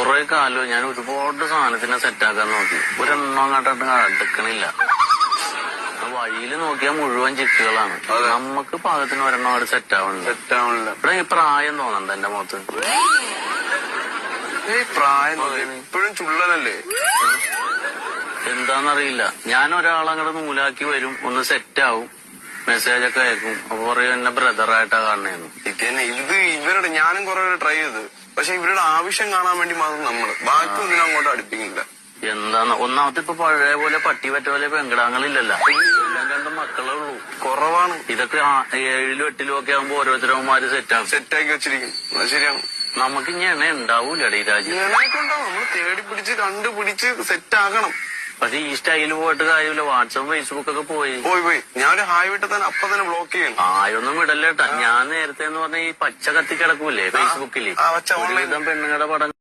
കുറെ കാലം ഞാൻ ഒരുപാട് സാധനത്തിനെ സെറ്റാക്കാൻ നോക്കി. ഒരെണ്ണം അങ്ങോട്ട് അടുക്കണില്ല. വഴിയിൽ നോക്കിയാൽ മുഴുവൻ ചിക്കുകളാണ്. നമുക്ക് പാകത്തിന് ഒരെണ്ണം അവിടെ സെറ്റാവണില്ല. ഇവിടെ ഈ പ്രായം തോന്നണ്ട എന്റെ മുഖത്ത്. പ്രായം ഇപ്പോഴും ചുള്ളനല്ലേ? എന്താന്നറിയില്ല. ഞാൻ ഒരാളങ്ങടെ നൂലാക്കി വരും, ഒന്ന് സെറ്റാവും, മെസ്സേജൊക്കെ അയക്കും. അപ്പൊ പറയും എന്നെ ബ്രദറായിട്ടാ കാണണേന്ന്. ഇത് ഇവരുടെ ഞാനും കുറെ ട്രൈ ചെയ്ത്, പക്ഷെ ഇവരുടെ ആവശ്യം കാണാൻ വേണ്ടി മാത്രം നമ്മള് ബാക്കി ഒന്നിനും അങ്ങോട്ട് അടുപ്പിക്കില്ല. എന്താന്ന് ഒന്നാമത്തെ ഇപ്പൊ പഴയ പോലെ പട്ടി പറ്റ പോലെ പെങ്കിടാങ്ങളില്ലല്ലോ. രണ്ട് മക്കളേ ഉള്ളൂ, കുറവാണ്. ഇതൊക്കെ 7ലും 8ലും ഒക്കെ ആകുമ്പോ ഓരോരുത്തരവന്മാര് സെറ്റാക്കി വെച്ചിരിക്കും. അത് ശരിയാണ്. നമുക്ക് ഇനി എണ്ണ ഉണ്ടാവൂലേ ഈ രാജ്യം? എണ്ണയൊക്കെണ്ടാവും. നമ്മള് തേടി പിടിച്ച് കണ്ടുപിടിച്ച് സെറ്റാക്കണം. പക്ഷെ ഈ സ്റ്റൈല് പോയിട്ട് കാര്യമില്ല. വാട്സപ്പ് ഫേസ്ബുക്ക് ഒക്കെ പോയി ഞാനൊരു ഹായ് വിട്ട് തന്നെ അപ്പൊ തന്നെ ബ്ലോക്ക് ചെയ്യണം. ആയൊന്നും വിടല്ലേട്ടാ. ഞാൻ നേരത്തെ എന്ന് പറഞ്ഞ ഈ പച്ച കത്തി കിടക്കൂലേ ഫേസ്ബുക്കില്, ഒരുവിധം പെണ്ണുങ്ങളുടെ പടം